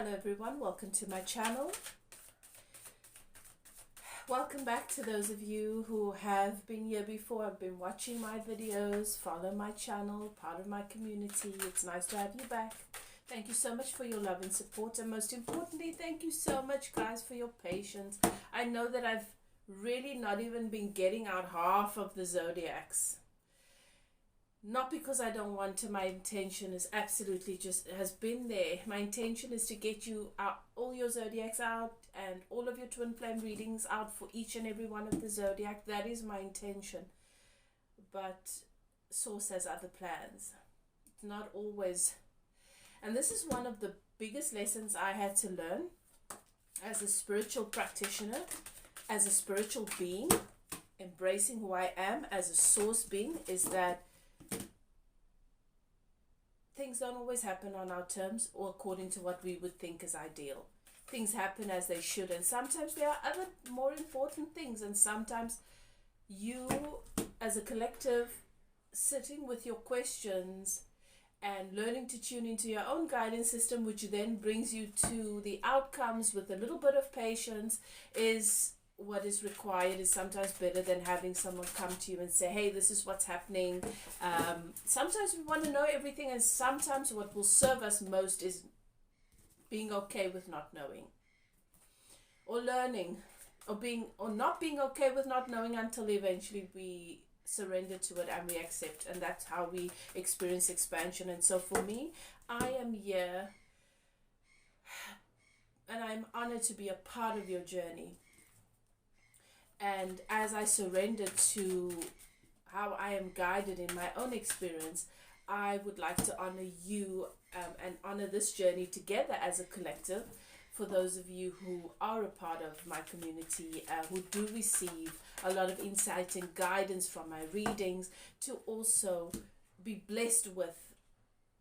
Hello everyone, welcome to my channel. Welcome back to those of you who have been here before, have been watching my videos, follow my channel, part of my community. It's nice to have you back. Thank you so much for your love and support, and most importantly, thank you so much guys for your patience. I know that I've really not even been getting out half of the zodiacs. Not because I don't want to, my intention is absolutely just has been there. My intention is to get you out, all your zodiacs out and all of your twin flame readings out for each and every one of the zodiac. That is my intention. But Source has other plans. It's not always. And this is one of the biggest lessons I had to learn as a spiritual practitioner, as a spiritual being, embracing who I am as a source being, is that things don't always happen on our terms or according to what we would think is ideal. Things happen as they should, and sometimes there are other more important things, and sometimes you as a collective sitting with your questions and learning to tune into your own guidance system, which then brings you to the outcomes with a little bit of patience, is what is required. Is sometimes better than having someone come to you and say, hey, this is what's happening. Sometimes we want to know everything, and sometimes what will serve us most is being okay with not knowing, or learning, or not being okay with not knowing until eventually we surrender to it and we accept, and that's how we experience expansion. And so for me, I am here and I'm honored to be a part of your journey. And as I surrender to how I am guided in my own experience, I would like to honor you and honor this journey together as a collective. For those of you who are a part of my community, who do receive a lot of insight and guidance from my readings, to also be blessed with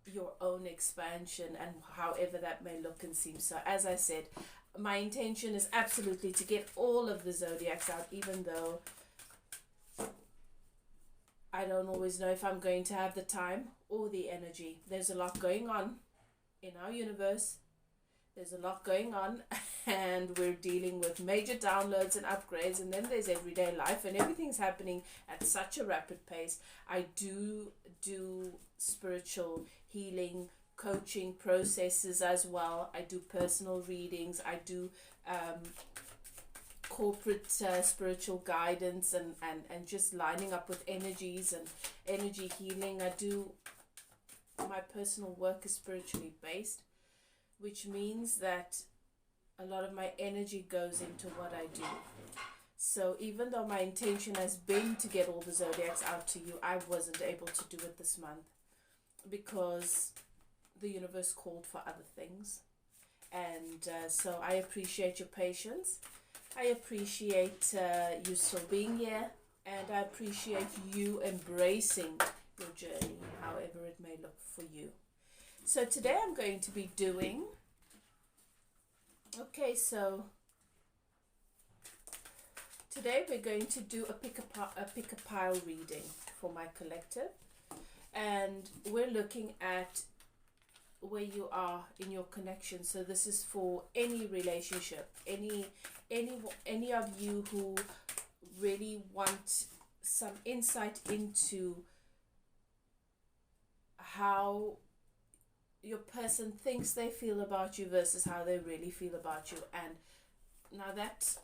your own expansion and however that may look and seem. So as I said, my intention is absolutely to get all of the zodiacs out, even though I don't always know if I'm going to have the time or the energy. There's a lot going on in our universe. There's a lot going on, and we're dealing with major downloads and upgrades, and then there's everyday life, and everything's happening at such a rapid pace. I do spiritual healing, coaching processes as well. I do personal readings. I do corporate spiritual guidance and just lining up with energies and energy healing. I do, my personal work is spiritually based, which means that a lot of my energy goes into what I do. So even though my intention has been to get all the zodiacs out to you, I wasn't able to do it this month because the universe called for other things. And so I appreciate your patience. I appreciate you still being here, and I appreciate you embracing your journey, however it may look for you. So today I'm going to be doing, today we're going to do a pick a pile reading for my collective, and we're looking at where you are in your connection. So this is for any relationship, any of you who really want some insight into how your person thinks they feel about you versus how they really feel about you. And now that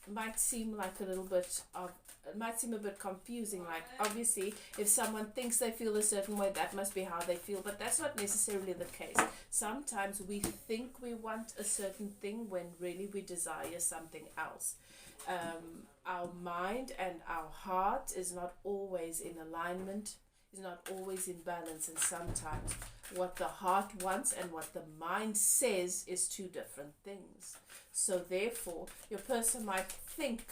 might seem like it might seem a bit confusing. Like, obviously, if someone thinks they feel a certain way, that must be how they feel, but that's not necessarily the case. Sometimes we think we want a certain thing when really we desire something else. Our mind and our heart is not always in alignment, is not always in balance, and sometimes what the heart wants and what the mind says is two different things. So therefore, your person might think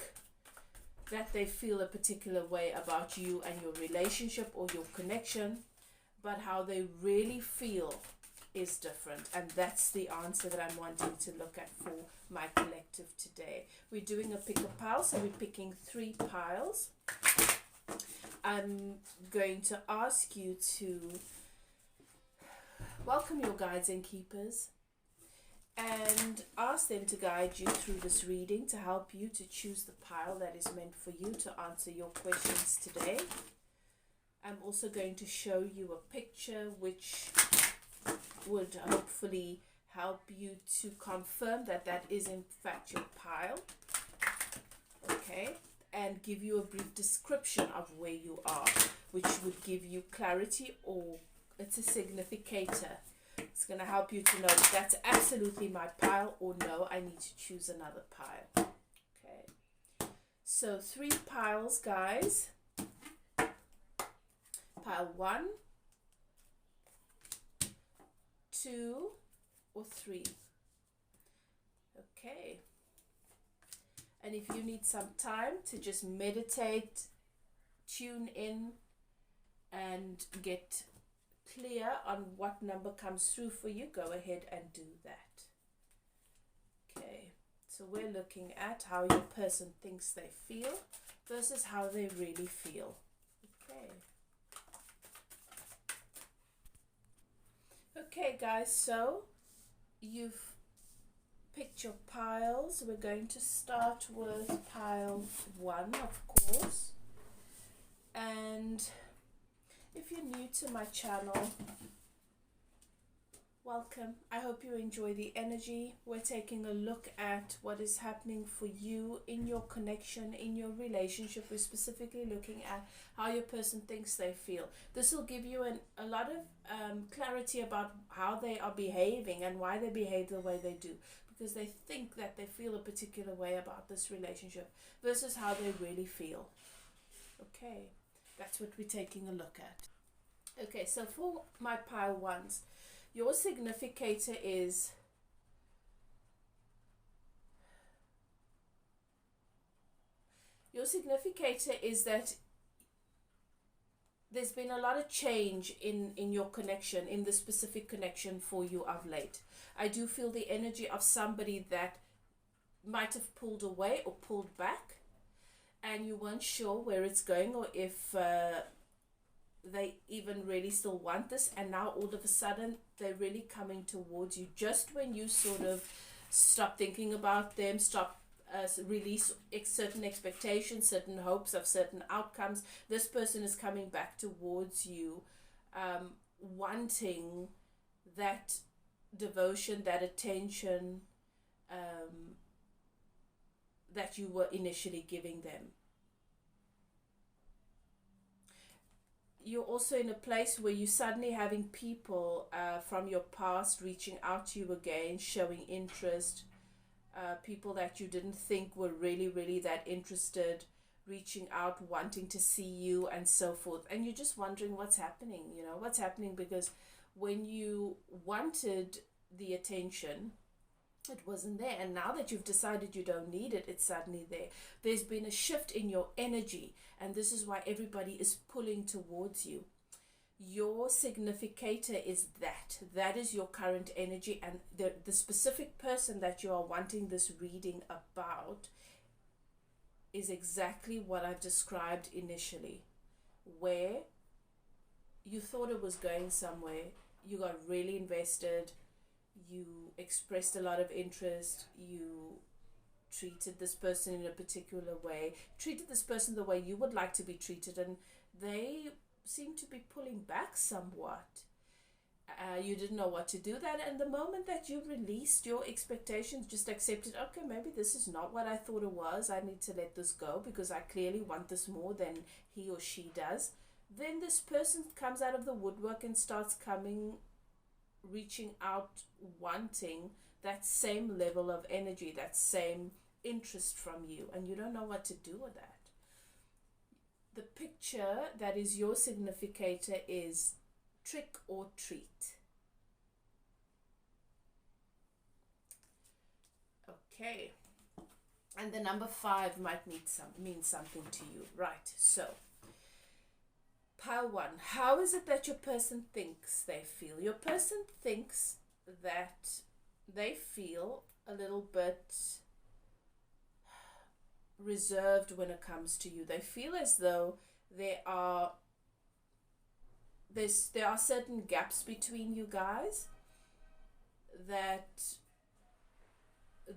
that they feel a particular way about you and your relationship or your connection, but how they really feel is different. And that's the answer that I'm wanting to look at for my collective today. We're doing a pick a pile, so we're picking 3 piles. I'm going to ask you to welcome your guides and keepers and ask them to guide you through this reading to help you to choose the pile that is meant for you to answer your questions today. I'm also going to show you a picture which would hopefully help you to confirm that that is in fact your pile. Okay, and give you a brief description of where you are, which would give you clarity, or it's a significator. It's going to help you to know if that's absolutely my pile or no, I need to choose another pile. Okay, so 3 piles, guys. Pile 1, 2, or 3. Okay. And if you need some time to just meditate, tune in, and get clear on what number comes through for you, go ahead and do that. Okay, so we're looking at how your person thinks they feel versus how they really feel. Okay. Okay, guys, so you've picked your piles. We're going to start with pile 1, of course. And if you're new to my channel, welcome. I hope you enjoy the energy. We're taking a look at what is happening for you in your connection, in your relationship. We're specifically looking at how your person thinks they feel. This will give you a lot of clarity about how they are behaving and why they behave the way they do, because they think that they feel a particular way about this relationship versus how they really feel. Okay, that's what we're taking a look at. Okay, so for my pile 1s, your significator is that there's been a lot of change in your connection, in the specific connection for you of late. I do feel the energy of somebody that might have pulled away or pulled back, and you weren't sure where it's going, or if they even really still want this, and now all of a sudden they're really coming towards you just when you sort of stop thinking about them, stop release certain expectations, certain hopes of certain outcomes. This person is coming back towards you, wanting that devotion, that attention that you were initially giving them. You're also in a place where you're suddenly having people from your past reaching out to you again, showing interest, people that you didn't think were really that interested, reaching out, wanting to see you, and so forth. And you're just wondering what's happening, what's happening, because when you wanted the attention, it wasn't there, and now that you've decided you don't need it, it's suddenly there. There's been a shift in your energy, and this is why everybody is pulling towards you. Your significator is that is your current energy, and the specific person that you are wanting this reading about is exactly what I've described initially, where you thought it was going somewhere, you got really invested, you expressed a lot of interest, you treated this person in a particular way, treated this person the way you would like to be treated, and they seem to be pulling back somewhat. You didn't know what to do that, and the moment that you released your expectations, just accepted, okay, maybe this is not what I thought it was, I need to let this go because I clearly want this more than he or she does, then this person comes out of the woodwork and starts reaching out, wanting that same level of energy, that same interest from you, and you don't know what to do with that. The picture that is your significator is trick or treat. Okay, and the number 5 might mean something to you, right? So pile 1, how is it that your person thinks they feel? Your person thinks that they feel a little bit reserved when it comes to you. They feel as though there are certain gaps between you guys, that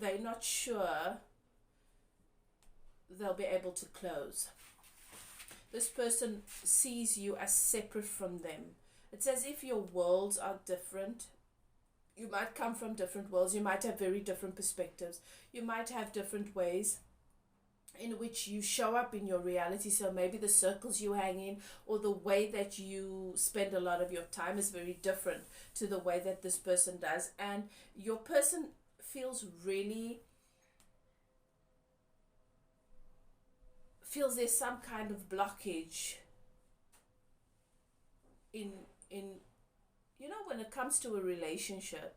they're not sure they'll be able to close. This person sees you as separate from them. It's as if your worlds are different. You might come from different worlds. You might have very different perspectives. You might have different ways in which you show up in your reality. So maybe the circles you hang in, or the way that you spend a lot of your time, is very different to the way that this person does. And your person feels there's some kind of blockage in when it comes to a relationship.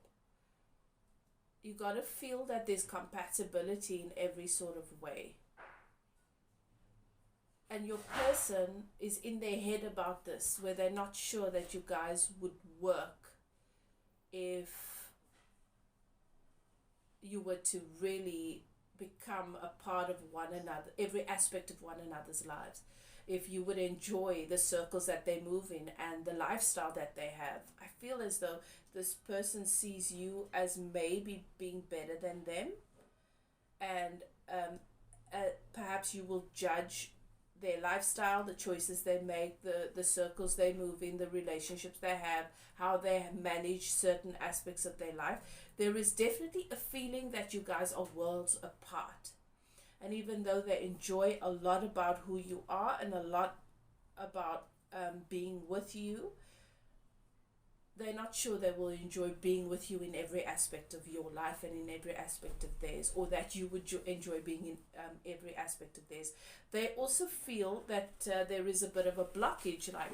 You got to feel that there's compatibility in every sort of way. And your person is in their head about this, where they're not sure that you guys would work if you were to really become a part of one another, every aspect of one another's lives. If you would enjoy the circles that they move in and the lifestyle that they have. I feel as though this person sees you as maybe being better than them, and perhaps you will judge their lifestyle, the choices they make, the circles they move in, the relationships they have, how they manage certain aspects of their life. There is definitely a feeling that you guys are worlds apart. And even though they enjoy a lot about who you are and a lot about being with you, they're not sure they will enjoy being with you in every aspect of your life and in every aspect of theirs, or that you would enjoy being in every aspect of theirs. They also feel that there is a bit of a blockage, like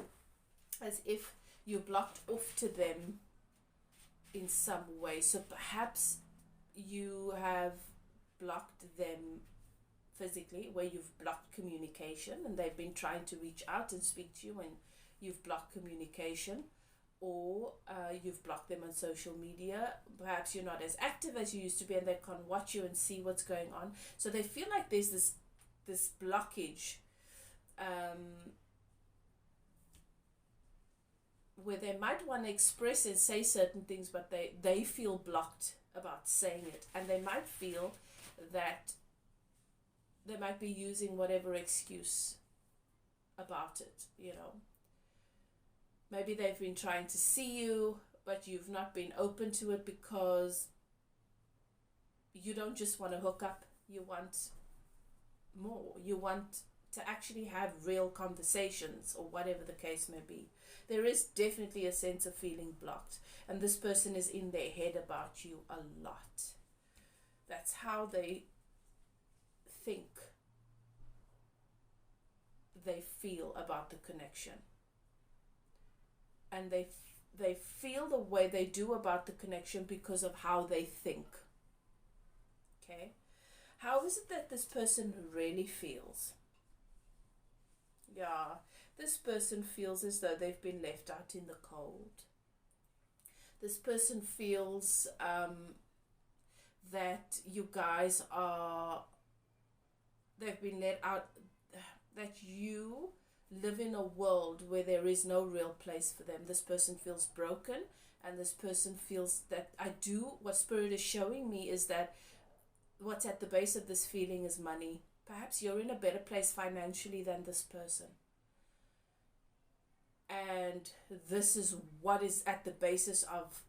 as if you're blocked off to them in some way. So perhaps you have blocked them physically, where you've blocked communication and they've been trying to reach out and speak to you and you've blocked communication. Or you've blocked them on social media. Perhaps you're not as active as you used to be and they can't watch you and see what's going on. So they feel like there's this blockage where they might want to express and say certain things, but they feel blocked about saying it. And they might feel that they might be using whatever excuse about it, Maybe they've been trying to see you, but you've not been open to it because you don't just want to hook up. You want more. You want to actually have real conversations, or whatever the case may be. There is definitely a sense of feeling blocked. And this person is in their head about you a lot. That's how they think they feel about the connection. And they feel the way they do about the connection because of how they think. Okay? How is it that this person really feels? Yeah, this person feels as though they've been left out in the cold. This person feels that you guys they've been let out, that you live in a world where there is no real place for them. This person feels broken, and this person feels that what Spirit is showing me is that what's at the base of this feeling is money. Perhaps you're in a better place financially than this person. And this is what is at the basis of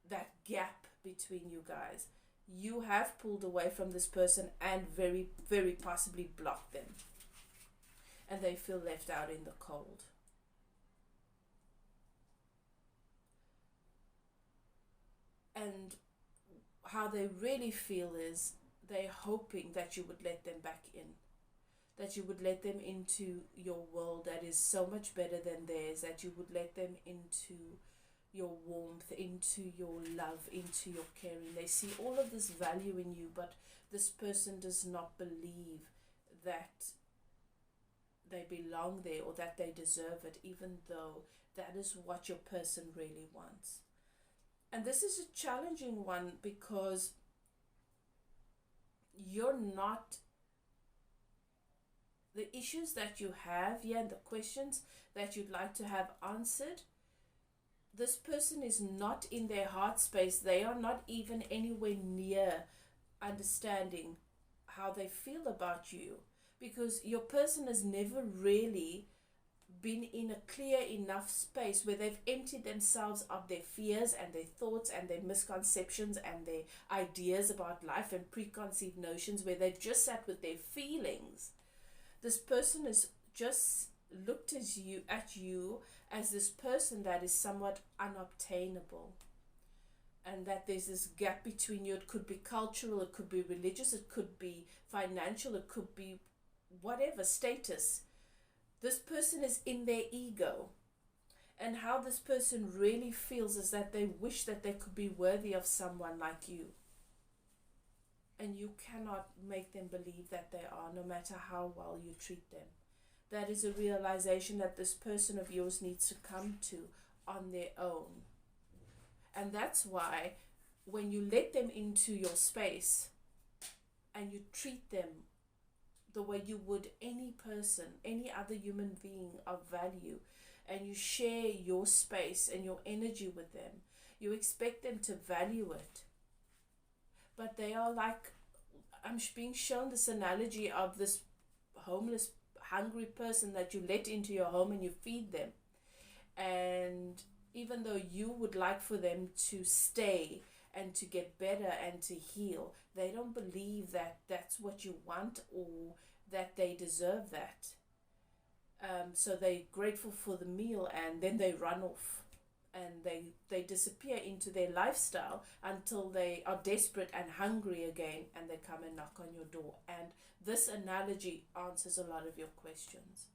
that gap between you guys. You have pulled away from this person and very, very possibly blocked them. And they feel left out in the cold. And how they really feel is they're hoping that you would let them back in. That you would let them into your world that is so much better than theirs. That you would let them into your warmth, into your love, into your caring. They see all of this value in you, but this person does not believe that they belong there or that they deserve it, even though that is what your person really wants. And this is a challenging one because you're not, the issues that you have here and the questions that you'd like to have answered, this person is not in their heart space. They are not even anywhere near understanding how they feel about you, because your person has never really been in a clear enough space where they've emptied themselves of their fears and their thoughts and their misconceptions and their ideas about life and preconceived notions, where they've just sat with their feelings. This person has just looked at you as this person that is somewhat unobtainable, and that there's this gap between you. It could be cultural, it could be religious, it could be financial, it could be whatever status. This person is in their ego, and how this person really feels is that they wish that they could be worthy of someone like you, and you cannot make them believe that they are, no matter how well you treat them. That is a realization that this person of yours needs to come to on their own. And that's why when you let them into your space and you treat them the way you would any person, any other human being of value, and you share your space and your energy with them, you expect them to value it. But they are like, I'm being shown this analogy of this homeless, hungry person that you let into your home and you feed them. And even though you would like for them to stay and to get better and to heal, they don't believe that that's what you want or that they deserve that. So they're grateful for the meal, and then they run off and they disappear into their lifestyle until they are desperate and hungry again, and they come and knock on your door. And this analogy answers a lot of your questions.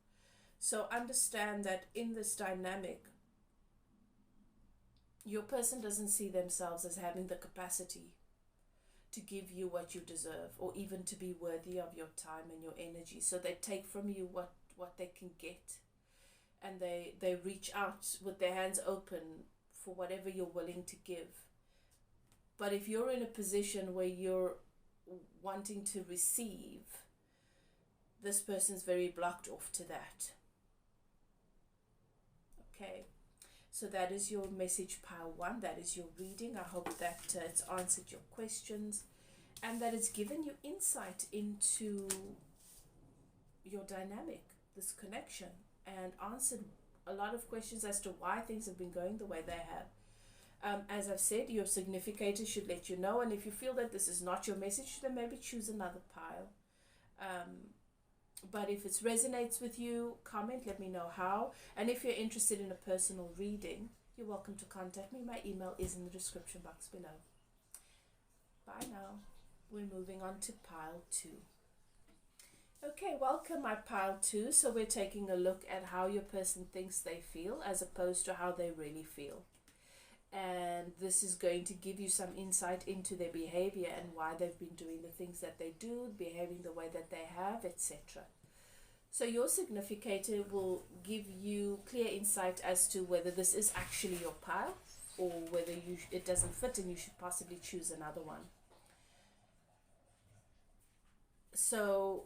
So understand that in this dynamic, your person doesn't see themselves as having the capacity to give you what you deserve, or even to be worthy of your time and your energy. So they take from you what they can get, and they reach out with their hands open for whatever you're willing to give. But if you're in a position where you're wanting to receive, this person's very blocked off to that. Okay. So that is your message pile 1. That is your reading. I hope that it's answered your questions and that it's given you insight into your dynamic, this connection, and answered a lot of questions as to why things have been going the way they have. As I've said, your significator should let you know, and if you feel that this is not your message, then maybe choose another pile. But if it resonates with you, comment, let me know how. And if you're interested in a personal reading, you're welcome to contact me. My email is in the description box below. Bye now. We're moving on to pile 2. Okay, welcome my pile 2. So we're taking a look at how your person thinks they feel as opposed to how they really feel. And this is going to give you some insight into their behavior and why they've been doing the things that they do, behaving the way that they have, etc. So your significator will give you clear insight as to whether this is actually your pile or whether it doesn't fit and you should possibly choose another one. So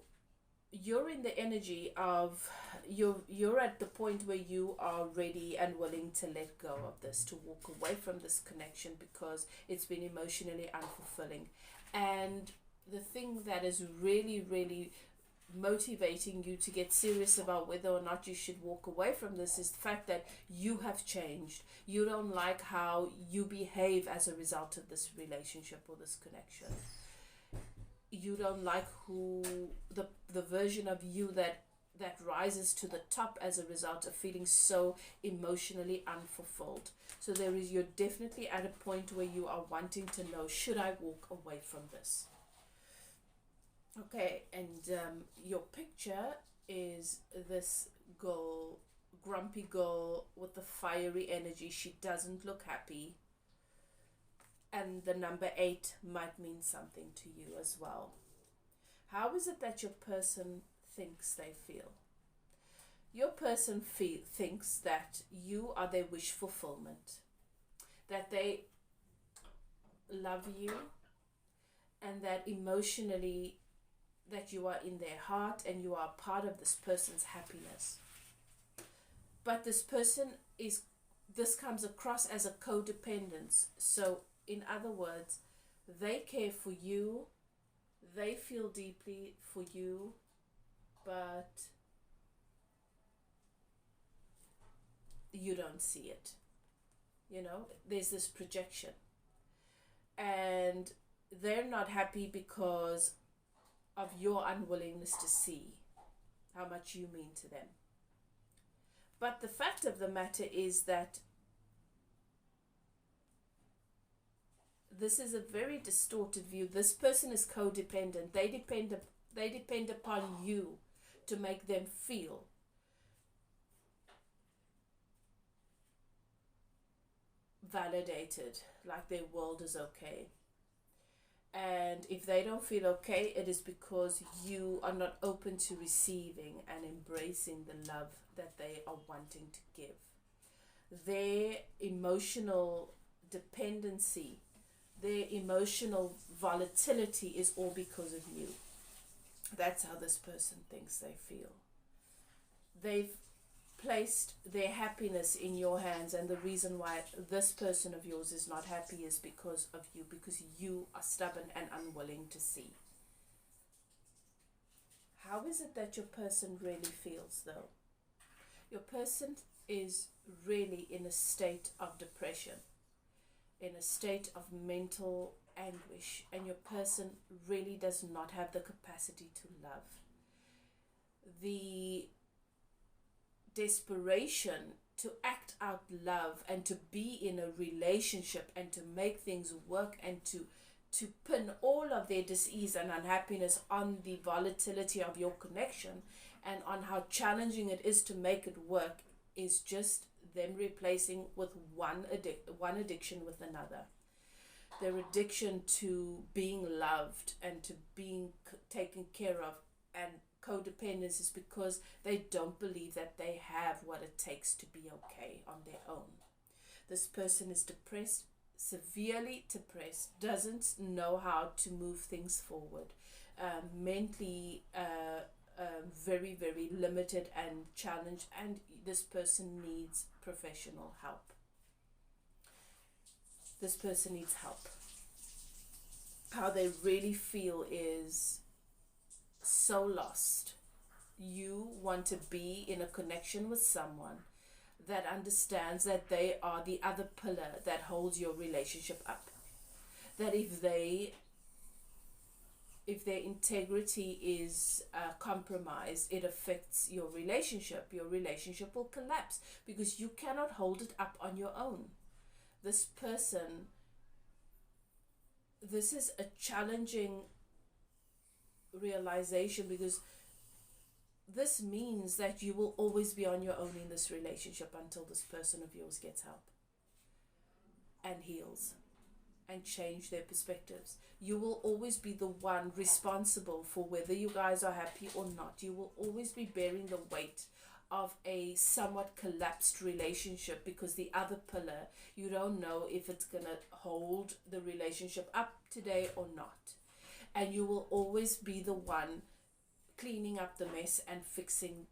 you're in the energy of you're at the point where you are ready and willing to let go of this, to walk away from this connection because it's been emotionally unfulfilling. And the thing that is really, really motivating you to get serious about whether or not you should walk away from this is the fact that you have changed. You don't like how you behave as a result of this relationship or this connection. You don't like who the version of you that rises to the top as a result of feeling so emotionally unfulfilled. So you're definitely at a point where you are wanting to know, should I walk away from this? Okay, and your picture is this girl, grumpy girl with the fiery energy. She doesn't look happy. And the number 8 might mean something to you as well. How is it that your person thinks they feel? Your person thinks that you are their wish fulfillment, that they love you, and that emotionally that you are in their heart and you are part of this person's happiness. But this comes across as a codependence. So in other words, they care for you They feel deeply for you, but you don't see it. You know, there's this projection. And they're not happy because of your unwillingness to see how much you mean to them. But the fact of the matter is that this is a very distorted view. This person is codependent. They depend upon you to make them feel validated, like their world is okay. And if they don't feel okay, it is because you are not open to receiving and embracing the love that they are wanting to give. Their emotional dependency, their emotional volatility is all because of you. That's how this person thinks they feel. They've placed their happiness in your hands, and the reason why this person of yours is not happy is because of you, because you are stubborn and unwilling to see. How is it that your person really feels, though? Your person is really in a state of depression, in a state of mental anguish, and your person really does not have the capacity to love. The desperation to act out love and to be in a relationship and to make things work and to pin all of their dis-ease and unhappiness on the volatility of your connection and on how challenging it is to make it work is just them replacing with one addiction with another. Their addiction to being loved and to being taken care of, and codependence is because they don't believe that they have what it takes to be okay on their own. This person is depressed, severely depressed, doesn't know how to move things forward, mentally very, very limited and challenged, and this person needs professional help. This person needs help. How they really feel is so lost. You want to be in a connection with someone that understands that they are the other pillar that holds your relationship up. That if their integrity is compromised, it affects your relationship. Your relationship will collapse because you cannot hold it up on your own. This person, this is a challenging realization, because this means that you will always be on your own in this relationship until this person of yours gets help and heals and change their perspectives. You will always be the one responsible for whether you guys are happy or not. You will always be bearing the weight of a somewhat collapsed relationship, because the other pillar, you don't know if it's going to hold the relationship up today or not. And you will always be the one cleaning up the mess and fixing,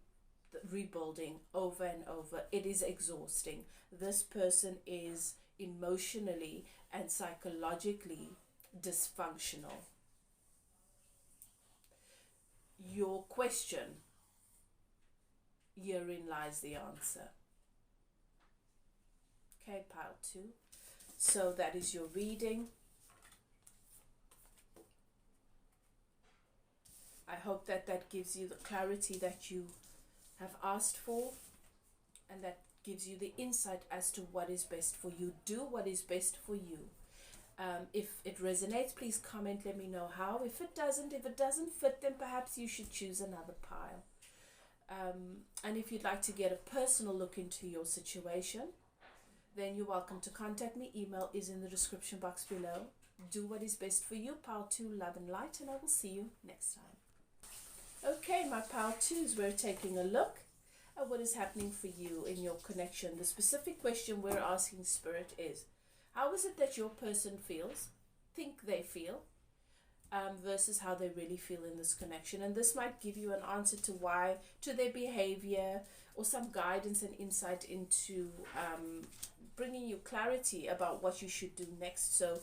rebuilding over and over. It is exhausting. This person is emotionally and psychologically dysfunctional. Your question, herein lies the answer. Okay, pile 2. So that is your reading. I hope that that gives you the clarity that you have asked for, and that gives you the insight as to what is best for you. Do what is best for you. If it resonates, please comment, let me know how. If it doesn't fit, then perhaps you should choose another pile. And if you'd like to get a personal look into your situation, then you're welcome to contact me. Email is in the description box below. Do what is best for you. Pile 2, love and light, and I will see you next time. Okay, my pile 2s, we're taking a look at what is happening for you in your connection. The specific question we're asking Spirit is, how is it that your person think they feel, versus how they really feel in this connection? And this might give you an answer to their behavior, or some guidance and insight into bringing you clarity about what you should do next. So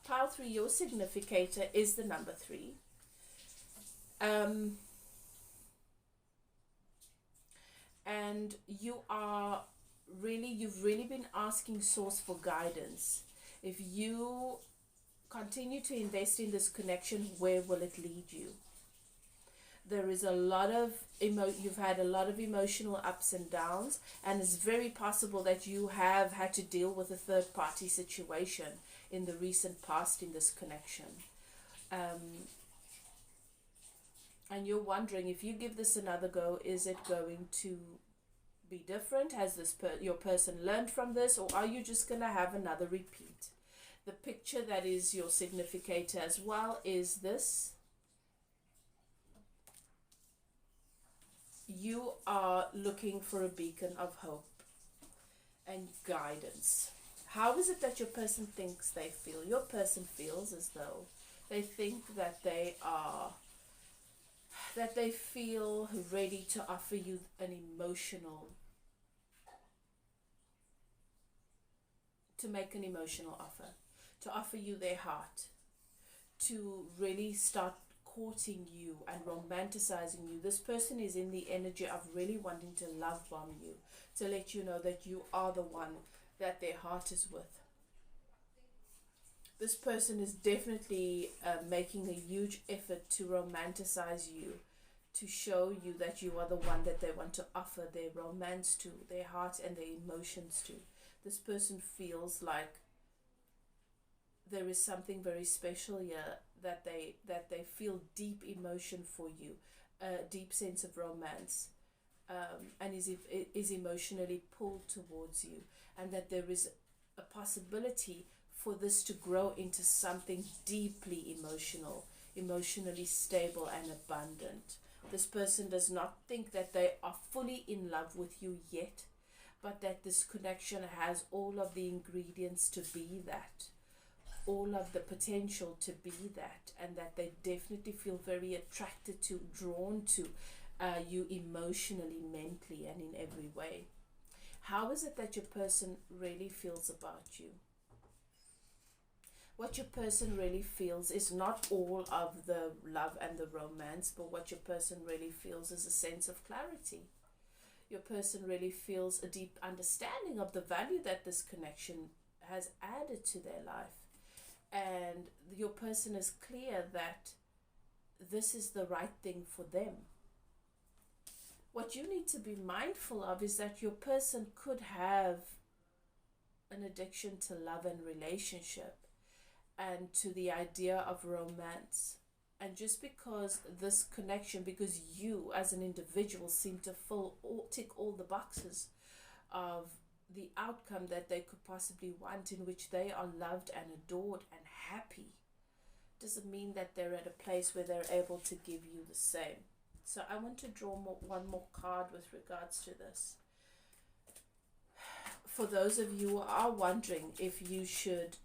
pile 3, your significator is the number 3. Um, and you've really been asking Source for guidance. If you continue to invest in this connection, where will it lead you? There is a lot of you've had a lot of emotional ups and downs, and it's very possible that you have had to deal with a third party situation in the recent past in this connection. And you're wondering, if you give this another go, is it going to be different? Has your person learned from this, or are you just going to have another repeat? The picture that is your significator as well is this. You are looking for a beacon of hope and guidance. How is it that your person thinks they feel? Your person feels as though they think that they feel ready to offer you to make an emotional offer, to offer you their heart, to really start courting you and romanticizing you. This person is in the energy of really wanting to love bomb you, to let you know that you are the one that their heart is with. This person is definitely making a huge effort to romanticize you, to show you that you are the one that they want to offer their romance to, their heart and their emotions to. This person feels like there is something very special here, that they feel deep emotion for you, a deep sense of romance, and is emotionally pulled towards you, and that there is a possibility for this to grow into something deeply emotional, emotionally stable and abundant. This person does not think that they are fully in love with you yet, but that this connection has all of the ingredients to be that, all of the potential to be that, and that they definitely feel very attracted to, drawn to you emotionally, mentally, and in every way. How is it that your person really feels about you? What your person really feels is not all of the love and the romance, but what your person really feels is a sense of clarity. Your person really feels a deep understanding of the value that this connection has added to their life. And your person is clear that this is the right thing for them. What you need to be mindful of is that your person could have an addiction to love and relationship, and to the idea of romance. And just because this connection, because you as an individual seem to tick all the boxes of the outcome that they could possibly want, in which they are loved and adored and happy, doesn't mean that they're at a place where they're able to give you the same. So I want to draw one more card with regards to this. For those of you who are wondering if you should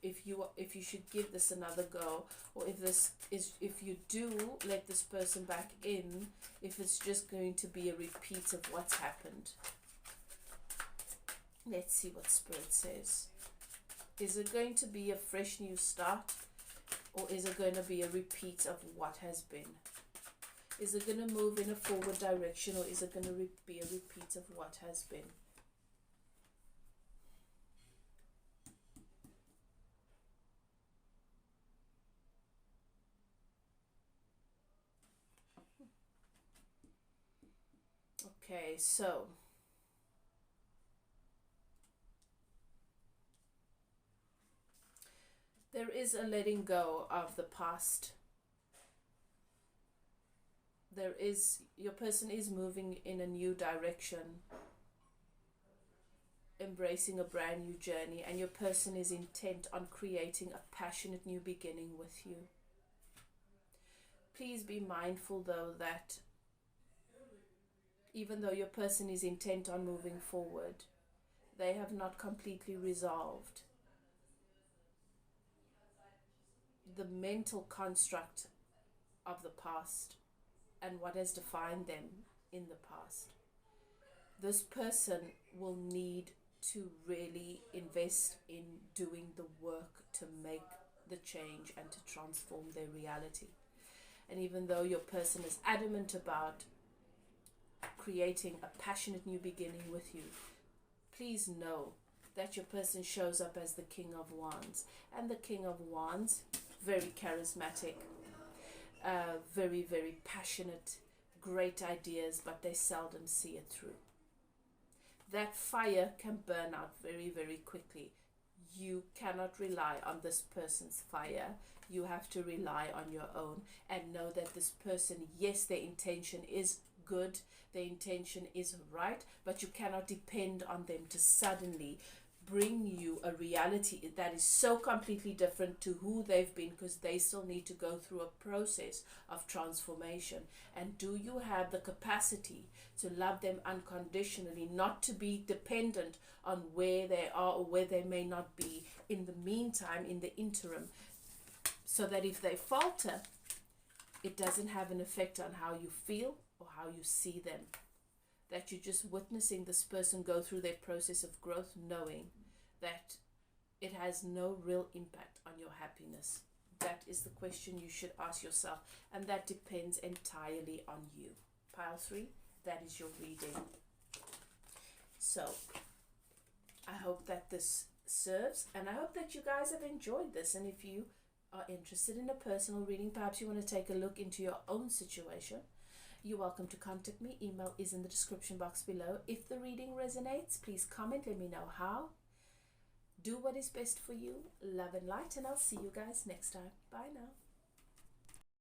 give this another go, or if you do let this person back in, if it's just going to be a repeat of what's happened. Let's see what Spirit says. Is it going to be a fresh new start, or is it going to be a repeat of what has been? Is it going to move in a forward direction, or is it going to be a repeat of what has been? Okay, so there is a letting go of the past. Your person is moving in a new direction, embracing a brand new journey, and your person is intent on creating a passionate new beginning with you. Please be mindful though that even though your person is intent on moving forward, they have not completely resolved the mental construct of the past and what has defined them in the past. This person will need to really invest in doing the work to make the change and to transform their reality. And even though your person is adamant about creating a passionate new beginning with you, please know that your person shows up as the King of Wands. And the King of Wands, very charismatic, very, very passionate, great ideas, but they seldom see it through. That fire can burn out very, very quickly. You cannot rely on this person's fire. You have to rely on your own and know that this person, yes, their intention is good, their intention is right, but you cannot depend on them to suddenly bring you a reality that is so completely different to who they've been, because they still need to go through a process of transformation. And do you have the capacity to love them unconditionally, not to be dependent on where they are or where they may not be in the meantime, in the interim, so that if they falter, it doesn't have an effect on how you feel or how you see them? That you're just witnessing this person go through their process of growth, knowing that it has no real impact on your happiness. That is the question you should ask yourself, and that depends entirely on you. Pile 3, that is your reading. So I hope that this serves, and I hope that you guys have enjoyed this. And if you are interested in a personal reading, perhaps you want to take a look into your own situation, you're welcome to contact me. Email is in the description box below. If the reading resonates, please comment, let me know how. Do what is best for you. Love and light, and I'll see you guys next time. Bye now.